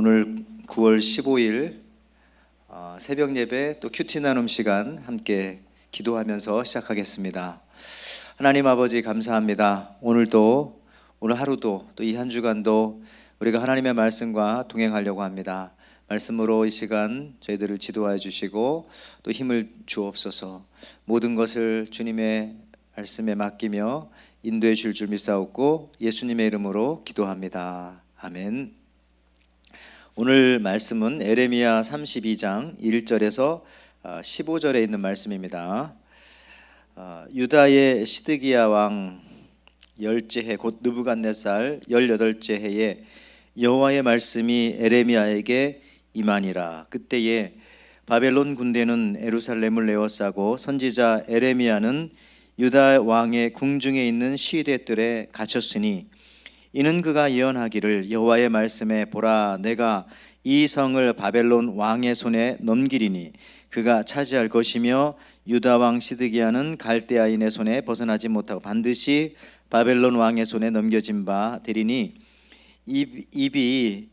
오늘 9월 15일 새벽 예배 또 큐티 나눔 시간 함께 기도하면서 시작하겠습니다. 하나님 아버지 감사합니다. 오늘 하루도 또 이 한 주간도 우리가 하나님의 말씀과 동행하려고 합니다. 말씀으로 이 시간 저희들을 지도하여 주시고 또 힘을 주옵소서. 모든 것을 주님의 말씀에 맡기며 인도해 줄 믿사옵고 예수님의 이름으로 기도합니다. 아멘. 오늘 말씀은 에레미야 32장 1절에서 15절에 있는 말씀입니다. 유다의 시드기야 왕 10째 해 곧 느부갓네살 18째 해에 여호와의 말씀이 에레미야에게 임하니라. 그때에 바벨론 군대는 예루살렘을 에워싸고 선지자 에레미야는 유다 왕의 궁중에 있는 시대들에 갇혔으니 이는 그가 예언하기를 여호와의 말씀에 보라 내가 이 성을 바벨론 왕의 손에 넘기리니 그가 차지할 것이며 유다 왕 시드기야는 갈대아인의 손에 벗어나지 못하고 반드시 바벨론 왕의 손에 넘겨진 바 되리니 입을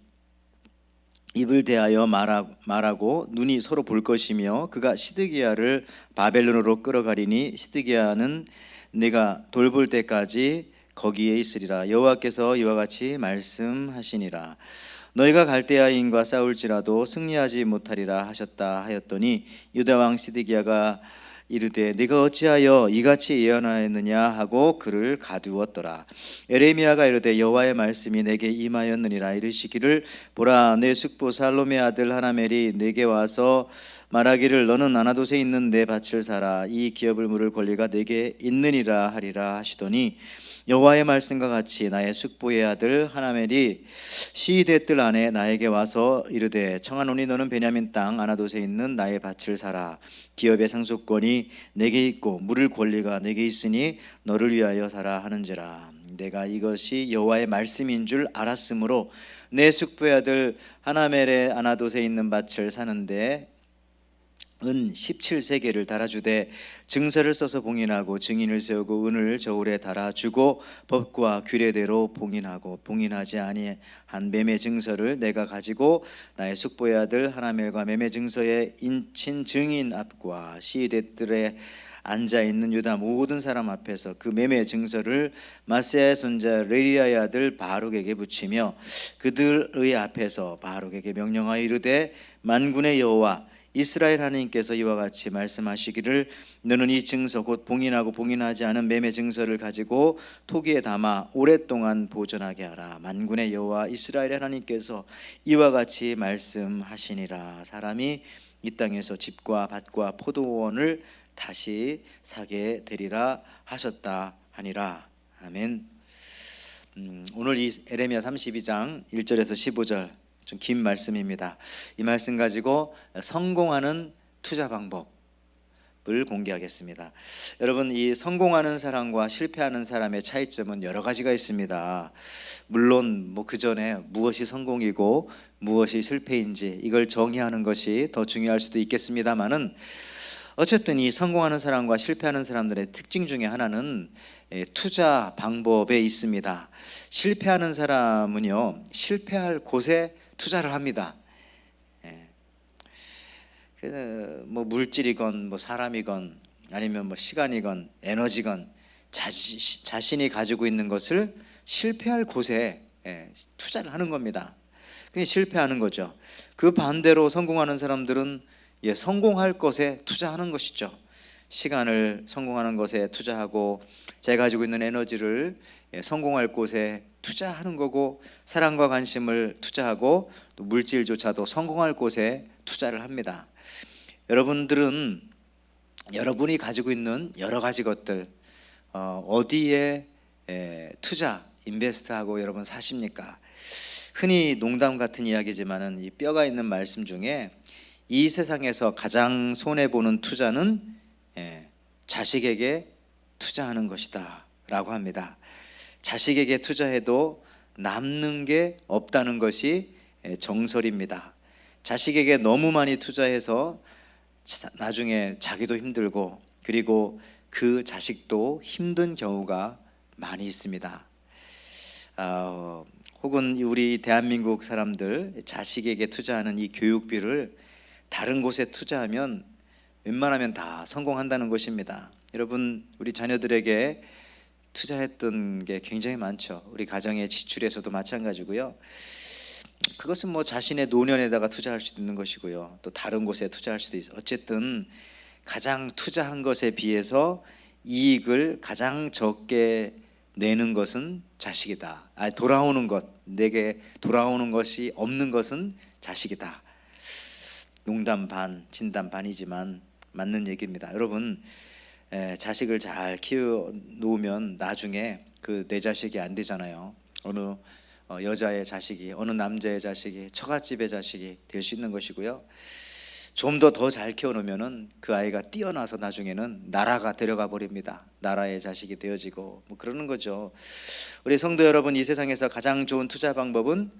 대하여 말하고 눈이 서로 볼 것이며 그가 시드기야를 바벨론으로 끌어가리니 시드기야는 네가 돌볼 때까지 거기에 있으리라. 여호와께서 이와 같이 말씀하시니라. 너희가 갈대아인과 싸울지라도 승리하지 못하리라 하셨다 하였더니 유다 왕 시드기야가 이르되 네가 어찌하여 이같이 예언하였느냐 하고 그를 가두었더라. 에레미야가 이르되 여호와의 말씀이 내게 임하였느니라. 이르시기를 보라 내 숙부 살롬의 아들 하나멜이 내게 와서 말하기를 너는 아나돗에 있는 내 밭을 사라 이 기업을 물을 권리가 내게 있느니라 하리라 하시더니 여호와의 말씀과 같이 나의 숙부의 아들 하나멜이 시대뜰 안에 나에게 와서 이르되 청하노니 너는 베냐민 땅 아나돗에 있는 나의 밭을 사라 기업의 상속권이 내게 있고 물을 권리가 내게 있으니 너를 위하여 사라 하는지라. 내가 이것이 여호와의 말씀인 줄 알았으므로 내 숙부의 아들 하나멜의 아나돗에 있는 밭을 사는데 은 17세겔을 달아주되 증서를 써서 봉인하고 증인을 세우고 은을 저울에 달아주고 법과 규례대로 봉인하고 봉인하지 아니한 매매 증서를 내가 가지고 나의 숙부의 아들 하나멜과 매매 증서에 인친 증인 앞과 시대들에 앉아있는 유다 모든 사람 앞에서 그 매매 증서를 마세야의 손자 레리야의 아들 바룩에게 붙이며 그들의 앞에서 바룩에게 명령하여 이르되 만군의 여호와 이스라엘 하나님께서 이와 같이 말씀하시기를 너는 이 증서 곧 봉인하고 봉인하지 않은 매매 증서를 가지고 토기에 담아 오랫동안 보존하게 하라. 만군의 여호와 이스라엘 하나님께서 이와 같이 말씀하시니라. 사람이 이 땅에서 집과 밭과 포도원을 다시 사게 되리라 하셨다 하니라. 아멘. 오늘 이 에레미야 32장 1절에서 15절 좀 긴 말씀입니다. 이 말씀 가지고 성공하는 투자 방법을 공개하겠습니다. 여러분, 이 성공하는 사람과 실패하는 사람의 차이점은 여러 가지가 있습니다. 물론 그 전에 무엇이 성공이고 무엇이 실패인지 이걸 정의하는 것이 더 중요할 수도 있겠습니다만은 어쨌든 이 성공하는 사람과 실패하는 사람들의 특징 중에 하나는 투자 방법에 있습니다. 실패하는 사람은요, 실패할 곳에 투자를 합니다. 물질이건 사람이건 아니면 시간이건 에너지건 자신이 가지고 있는 것을 실패할 곳에 투자를 하는 겁니다. 그게 실패하는 거죠. 그 반대로 성공하는 사람들은 성공할 것에 투자하는 것이죠. 시간을 성공하는 것에 투자하고 제가 가지고 있는 에너지를 성공할 곳에 투자하는 거고 사랑과 관심을 투자하고 또 물질조차도 성공할 곳에 투자를 합니다. 여러분들은 여러분이 가지고 있는 여러 가지 것들 어디에 인베스트하고 여러분 사십니까? 흔히 농담 같은 이야기지만은 이 뼈가 있는 말씀 중에 이 세상에서 가장 손해보는 투자는 자식에게 투자하는 것이다 라고 합니다. 자식에게 투자해도 남는 게 없다는 것이 정설입니다. 자식에게 너무 많이 투자해서 나중에 자기도 힘들고 그리고 그 자식도 힘든 경우가 많이 있습니다. 혹은 우리 대한민국 사람들 자식에게 투자하는 이 교육비를 다른 곳에 투자하면 웬만하면 다 성공한다는 것입니다. 여러분, 우리 자녀들에게 투자했던 게 굉장히 많죠. 우리 가정의 지출에서도 마찬가지고요. 그것은 뭐 자신의 노년에다가 투자할 수도 있는 것이고요, 또 다른 곳에 투자할 수도 있어요. 어쨌든 가장 투자한 것에 비해서 이익을 가장 적게 내는 것은 자식이다. 돌아오는 것, 내게 돌아오는 것이 없는 것은 자식이다. 농담 반, 진담 반이지만 맞는 얘기입니다. 여러분, 자식을 잘 키워 놓으면 나중에 그 내 자식이 안 되잖아요. 어느 여자의 자식이, 어느 남자의 자식이, 처갓집의 자식이 될 수 있는 것이고요. 좀 더 잘 키워놓으면은 그 아이가 뛰어나서 나중에는 나라가 데려가 버립니다. 나라의 자식이 되어지고 뭐 그러는 거죠. 우리 성도 여러분, 이 세상에서 가장 좋은 투자 방법은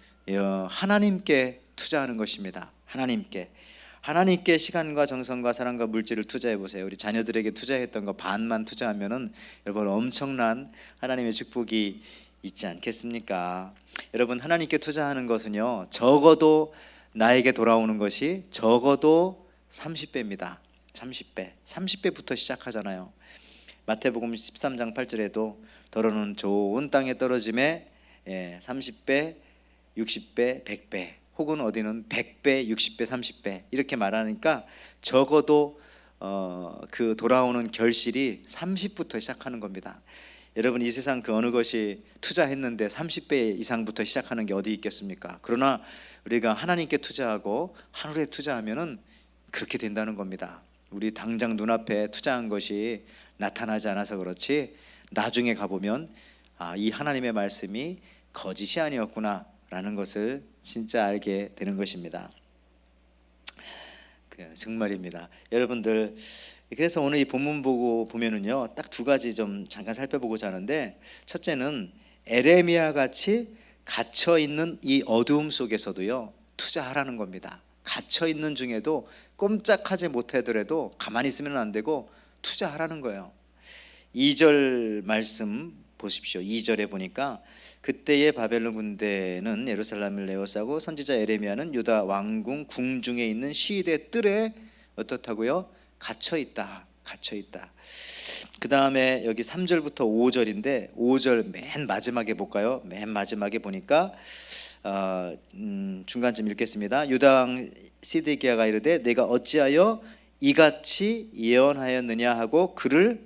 하나님께 투자하는 것입니다. 하나님께 시간과 정성과 사랑과 물질을 투자해 보세요. 우리 자녀들에게 투자했던 거 반만 투자하면은 여러분 엄청난 하나님의 축복이 있지 않겠습니까? 여러분, 하나님께 투자하는 것은요, 적어도 나에게 돌아오는 것이 적어도 30배입니다. 30배부터 시작하잖아요. 마태복음 13장 8절에도 더러는 좋은 땅에 떨어짐에 30배, 60배, 100배, 혹은 어디는 100배, 60배, 30배 이렇게 말하니까 적어도 그 돌아오는 결실이 30부터 시작하는 겁니다. 여러분, 이 세상 그 어느 것이 투자했는데 30배 이상부터 시작하는 게 어디 있겠습니까? 그러나 우리가 하나님께 투자하고 하늘에 투자하면은 그렇게 된다는 겁니다. 우리 당장 눈앞에 투자한 것이 나타나지 않아서 그렇지 나중에 가보면 이 하나님의 말씀이 거짓이 아니었구나 라는 것을 진짜 알게 되는 것입니다. 정말입니다. 여러분들, 그래서 오늘 이 본문 보고 보면은요, 딱 두 가지 좀 잠깐 살펴보고자 하는데, 첫째는 에레미야 같이 갇혀 있는 이 어두움 속에서도요 투자하라는 겁니다. 갇혀 있는 중에도 꼼짝하지 못하더라도 가만히 있으면 안 되고 투자하라는 거예요. 2절 말씀 보십시오. 2절에 보니까 그때의 바벨론 군대는 예루살렘을 에워싸고 선지자 에레미야는 유다 왕궁 궁중에 있는 시대 뜰에 어떻다고요? 갇혀 있다. 그 다음에 여기 3절부터 5절인데 5절 맨 마지막에 볼까요? 맨 마지막에 보니까 중간쯤 읽겠습니다. 유다 왕 시드기야가 이르되 내가 어찌하여 이같이 예언하였느냐 하고 그를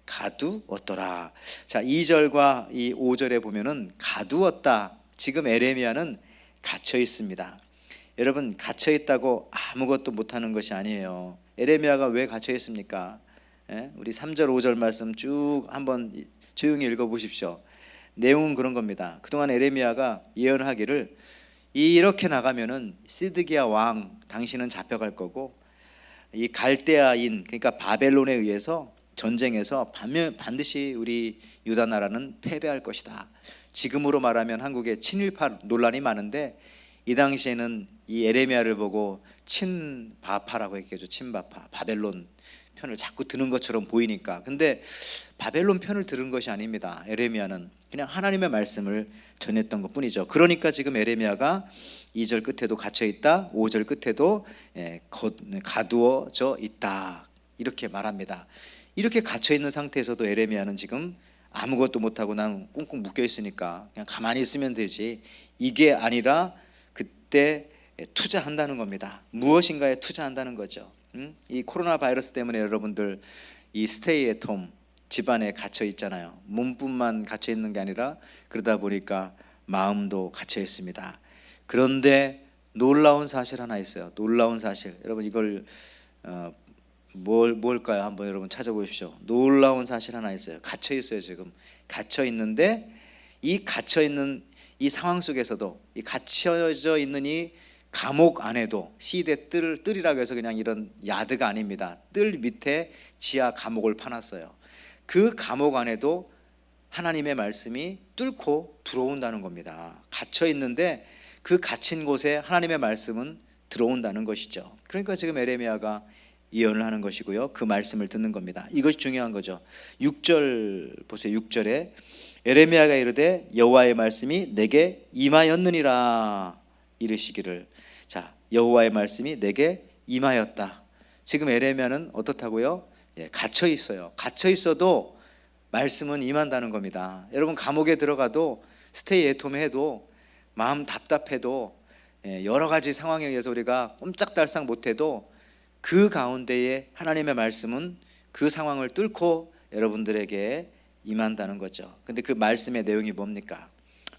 가두었더라. 자, 2절과 이 5절에 보면은 가두었다. 지금 에레미야는 갇혀 있습니다. 여러분, 갇혀 있다고 아무것도 못하는 것이 아니에요. 에레미야가 왜 갇혀 있습니까? 우리 3절 5절 말씀 쭉 한번 조용히 읽어보십시오. 내용은 그런 겁니다. 그동안 에레미야가 예언하기를 이렇게 나가면은 시드기야 왕 당신은 잡혀갈 거고 이 갈대아인, 그러니까 바벨론에 의해서 전쟁에서 반드시 우리 유다 나라는 패배할 것이다. 지금으로 말하면 한국에 친일파 논란이 많은데 이 당시에는 이 에레미야를 보고 친바파라고 했겠죠. 친바파, 바벨론 편을 자꾸 드는 것처럼 보이니까. 근데 바벨론 편을 들은 것이 아닙니다. 에레미야는 그냥 하나님의 말씀을 전했던 것뿐이죠. 그러니까 지금 에레미야가 2절 끝에도 갇혀 있다, 5절 끝에도 가두어져 있다 이렇게 말합니다. 이렇게 갇혀 있는 상태에서도 에레미야는 지금 아무것도 못하고 난 꽁꽁 묶여 있으니까 그냥 가만히 있으면 되지, 이게 아니라 그때 투자한다는 겁니다. 무엇인가에 투자한다는 거죠. 이 코로나 바이러스 때문에 여러분들 이 스테이 앳 홈 집안에 갇혀 있잖아요. 몸뿐만 갇혀 있는 게 아니라 그러다 보니까 마음도 갇혀 있습니다. 그런데 놀라운 사실 하나 있어요. 놀라운 사실. 여러분, 이걸 뭘까요? 한번 여러분 찾아보십시오. 놀라운 사실 하나 있어요. 갇혀 있어요. 지금 갇혀 있는데 이 갇혀 있는 이 상황 속에서도 이 갇혀져 있는 이 감옥 안에도 시대 뜰이라고 해서 그냥 이런 야드가 아닙니다. 뜰 밑에 지하 감옥을 파놨어요. 그 감옥 안에도 하나님의 말씀이 뚫고 들어온다는 겁니다. 갇혀 있는데 그 갇힌 곳에 하나님의 말씀은 들어온다는 것이죠. 그러니까 지금 에레미야가 예언을 하는 것이고요. 그 말씀을 듣는 겁니다. 이것이 중요한 거죠. 6절 보세요. 6절에 에레미야가 이르되 여호와의 말씀이 내게 임하였느니라 이르시기를. 자, 여호와의 말씀이 내게 임하였다. 지금 에레미야는 어떻다고요? 갇혀 있어요. 갇혀 있어도 말씀은 임한다는 겁니다. 여러분 감옥에 들어가도 스테이 애톰 해도 마음 답답해도 여러 가지 상황에 의해서 우리가 꼼짝달싹 못해도 그 가운데에 하나님의 말씀은 그 상황을 뚫고 여러분들에게 임한다는 거죠. 근데 그 말씀의 내용이 뭡니까?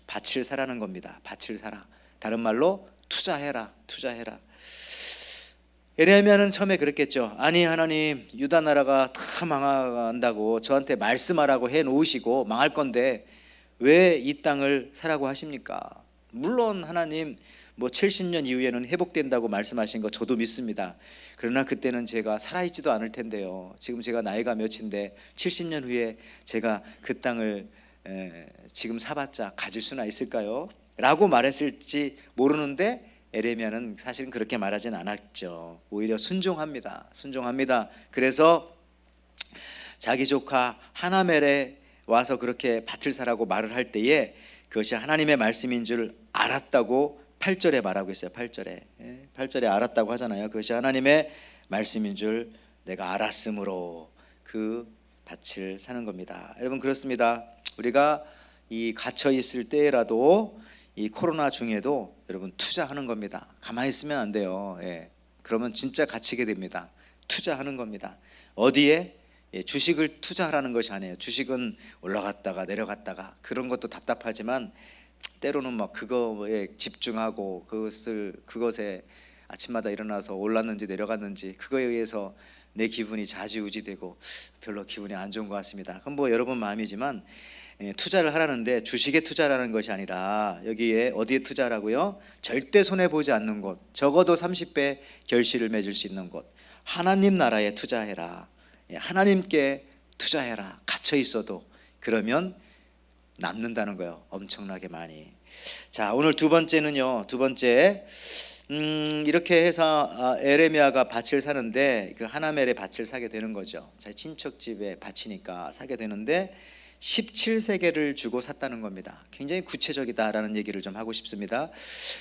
밭을 사라는 겁니다. 밭을 사라. 다른 말로 투자해라. 투자해라. 에레미야는 처음에 그랬겠죠. 아니 하나님, 유다 나라가 다 망한다고 저한테 말씀하라고 해놓으시고 망할 건데 왜 이 땅을 사라고 하십니까? 물론 하나님 70년 이후에는 회복된다고 말씀하신 거 저도 믿습니다. 그러나 그때는 제가 살아있지도 않을 텐데요. 지금 제가 나이가 몇인데 70년 후에 제가 그 땅을 지금 사봤자 가질 수나 있을까요? 라고 말했을지 모르는데 에레미야는 사실은 그렇게 말하진 않았죠. 오히려 순종합니다. 그래서 자기 조카 하나멜에 와서 그렇게 밭을 사라고 말을 할 때에 그것이 하나님의 말씀인 줄 알았다고 8절에 말하고 있어요. 8절에 알았다고 하잖아요. 그것이 하나님의 말씀인 줄 내가 알았으므로 그 밭을 사는 겁니다. 여러분 그렇습니다. 우리가 이 갇혀 있을 때라도 이 코로나 중에도 여러분 투자하는 겁니다. 가만히 있으면 안 돼요. 그러면 진짜 갇히게 됩니다. 투자하는 겁니다. 어디에? 주식을 투자하라는 것이 아니에요. 주식은 올라갔다가 내려갔다가 그런 것도 답답하지만 때로는 막 그거에 집중하고 그것에 아침마다 일어나서 올랐는지 내려갔는지 그거에 의해서 내 기분이 좌지우지되고 별로 기분이 안 좋은 것 같습니다. 그건 여러분 마음이지만 투자를 하라는데 주식에 투자라는 것이 아니라 여기에 어디에 투자라고요? 절대 손해보지 않는 곳, 적어도 30배 결실을 맺을 수 있는 곳, 하나님 나라에 투자해라. 하나님께 투자해라. 갇혀 있어도 그러면 남는다는 거예요. 엄청나게 많이. 자, 오늘 두 번째는요. 이렇게 해서 에레미야가 밭을 사는데 그 하나멜의 밭을 사게 되는 거죠. 자, 친척 집에 밭이니까 사게 되는데 17세겔을 주고 샀다는 겁니다. 굉장히 구체적이다라는 얘기를 좀 하고 싶습니다.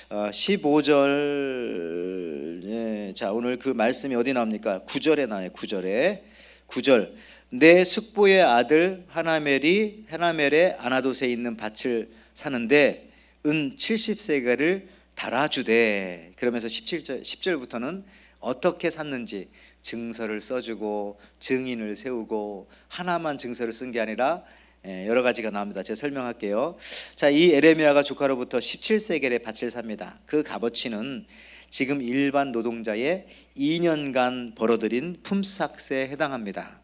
15절. 자, 오늘 그 말씀이 어디 나옵니까? 9절에 나와요. 9절. 내 숙부의 아들 하나멜의 아나돗에 있는 밭을 사는데 은 70세겔을 달아주되. 그러면서 10절부터는 어떻게 샀는지 증서를 써주고 증인을 세우고 하나만 증서를 쓴 게 아니라 여러 가지가 나옵니다. 제가 설명할게요. 자, 이 에레미야가 조카로부터 17세겔의 밭을 삽니다. 그 값어치는 지금 일반 노동자의 2년간 벌어들인 품삯에 해당합니다.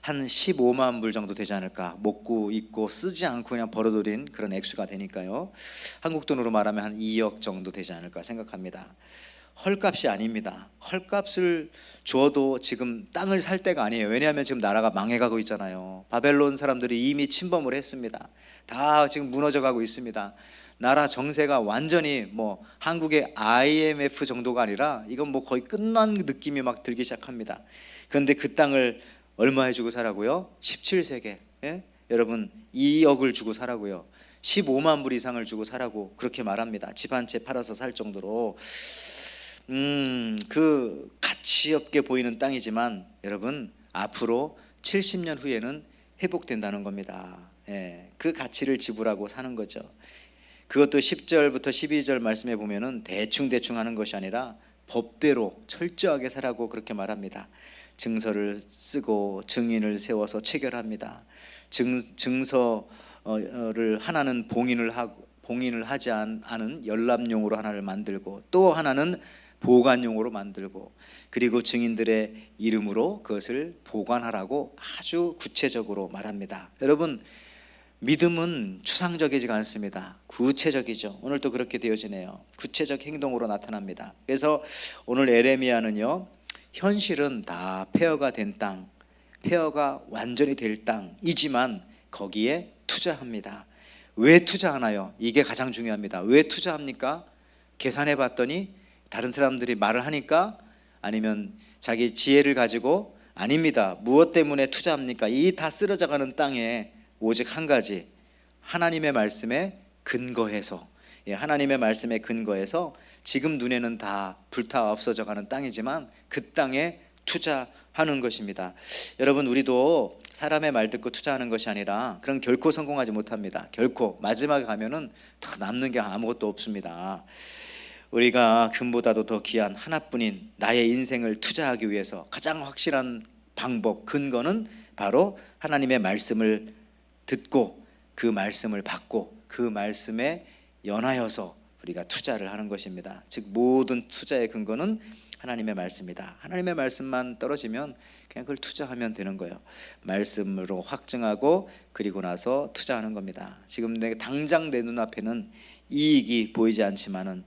한 15만 불 정도 되지 않을까. 먹고 입고 쓰지 않고 그냥 벌어들인 그런 액수가 되니까요. 한국 돈으로 말하면 한 2억 정도 되지 않을까 생각합니다. 헐값이 아닙니다. 헐값을 줘도 지금 땅을 살 때가 아니에요. 왜냐하면 지금 나라가 망해가고 있잖아요. 바벨론 사람들이 이미 침범을 했습니다. 다 지금 무너져가고 있습니다. 나라 정세가 완전히 한국의 IMF 정도가 아니라 이건 거의 끝난 느낌이 막 들기 시작합니다. 그런데 그 땅을 얼마에 주고 사라고요? 17세겔. 여러분 2억을 주고 사라고요. 15만 불 이상을 주고 사라고 그렇게 말합니다. 집 한 채 팔아서 살 정도로. 그 가치 없게 보이는 땅이지만 여러분 앞으로 70년 후에는 회복된다는 겁니다. 그 가치를 지불하고 사는 거죠. 그것도 10절부터 12절 말씀해 보면은 대충 하는 것이 아니라 법대로 철저하게 살라고 그렇게 말합니다. 증서를 쓰고 증인을 세워서 체결합니다. 증서를 하나는 봉인을 하지 않은 열람용으로 하나를 만들고 또 하나는 보관용으로 만들고 그리고 증인들의 이름으로 그것을 보관하라고 아주 구체적으로 말합니다. 여러분 믿음은 추상적이지가 않습니다. 구체적이죠. 오늘도 그렇게 되어지네요. 구체적 행동으로 나타납니다. 그래서 오늘 에레미야는요, 현실은 다 폐허가 된 땅, 폐허가 완전히 될 땅이지만 거기에 투자합니다. 왜 투자하나요? 이게 가장 중요합니다. 왜 투자합니까? 계산해 봤더니 다른 사람들이 말을 하니까 아니면 자기 지혜를 가지고 아닙니다. 무엇 때문에 투자합니까? 이 다 쓰러져가는 땅에 오직 한 가지, 하나님의 말씀에 근거해서, 하나님의 말씀에 근거해서 지금 눈에는 다 불타 없어져가는 땅이지만 그 땅에 투자하는 것입니다. 여러분, 우리도 사람의 말 듣고 투자하는 것이 아니라 그런 결코 성공하지 못합니다. 결코 마지막에 가면은 다 남는 게 아무것도 없습니다. 우리가 금보다도 더 귀한 하나뿐인 나의 인생을 투자하기 위해서 가장 확실한 방법, 근거는 바로 하나님의 말씀을 듣고 그 말씀을 받고 그 말씀에 연하여서 우리가 투자를 하는 것입니다. 즉 모든 투자의 근거는 하나님의 말씀이다. 하나님의 말씀만 떨어지면 그냥 그걸 투자하면 되는 거예요. 말씀으로 확증하고 그리고 나서 투자하는 겁니다. 지금 당장 내 눈앞에는 이익이 보이지 않지만은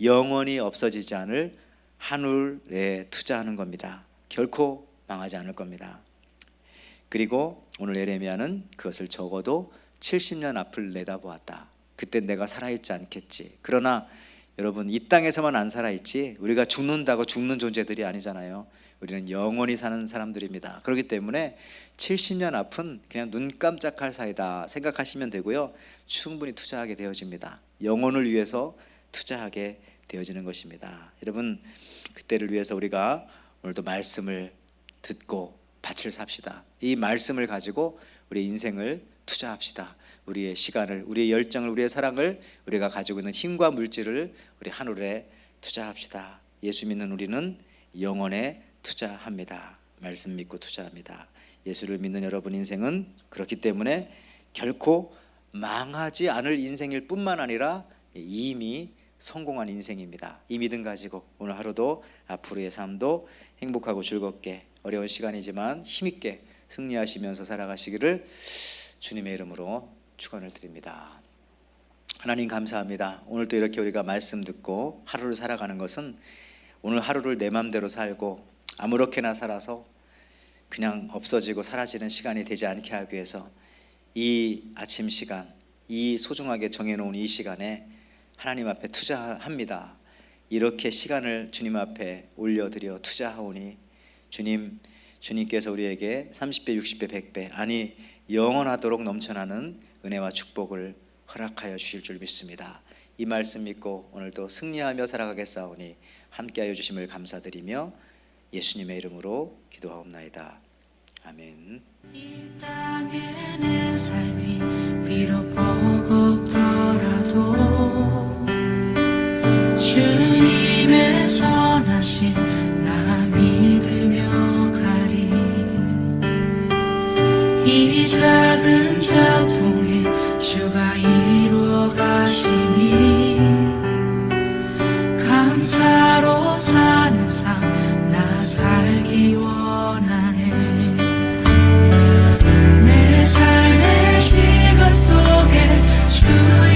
영원히 없어지지 않을 하늘에 투자하는 겁니다. 결코 망하지 않을 겁니다. 그리고 오늘 예레미야는 그것을 적어도 70년 앞을 내다보았다. 그때 내가 살아있지 않겠지. 그러나 여러분, 이 땅에서만 안 살아있지 우리가 죽는다고 죽는 존재들이 아니잖아요. 우리는 영원히 사는 사람들입니다. 그렇기 때문에 70년 앞은 그냥 눈 깜짝할 사이다 생각하시면 되고요, 충분히 투자하게 되어집니다. 영혼을 위해서 투자하게 되어지는 것입니다. 여러분, 그때를 위해서 우리가 오늘도 말씀을 듣고 밭을 삽시다. 이 말씀을 가지고 우리 인생을 투자합시다. 우리의 시간을, 우리의 열정을, 우리의 사랑을, 우리가 가지고 있는 힘과 물질을 우리 하늘에 투자합시다. 예수 믿는 우리는 영혼에 투자합니다. 말씀 믿고 투자합니다. 예수를 믿는 여러분 인생은 그렇기 때문에 결코 망하지 않을 인생일 뿐만 아니라 이미 성공한 인생입니다. 이 믿음 가지고 오늘 하루도 앞으로의 삶도 행복하고 즐겁게, 어려운 시간이지만 힘있게 승리하시면서 살아가시기를 주님의 이름으로 축원을 드립니다. 하나님 감사합니다. 오늘도 이렇게 우리가 말씀 듣고 하루를 살아가는 것은 오늘 하루를 내 맘대로 살고 아무렇게나 살아서 그냥 없어지고 사라지는 시간이 되지 않게 하기 위해서 이 아침 시간, 이 소중하게 정해놓은 이 시간에 하나님 앞에 투자합니다. 이렇게 시간을 주님 앞에 올려드려 투자하오니 주님께서 우리에게 30배, 60배, 100배 아니 영원하도록 넘쳐나는 은혜와 축복을 허락하여 주실 줄 믿습니다. 이 말씀 믿고 오늘도 승리하며 살아가겠사오니 함께하여 주심을 감사드리며 예수님의 이름으로 기도하옵나이다. 아멘. 이 땅의 내 삶이 비록 버겁더라도 주님의 선하심 나 믿으며 가리. 이 작은 자통에 주가 이루어 가시니 감사로 사는 삶 나 살기 원하네. 내 삶의 시간 속에 주의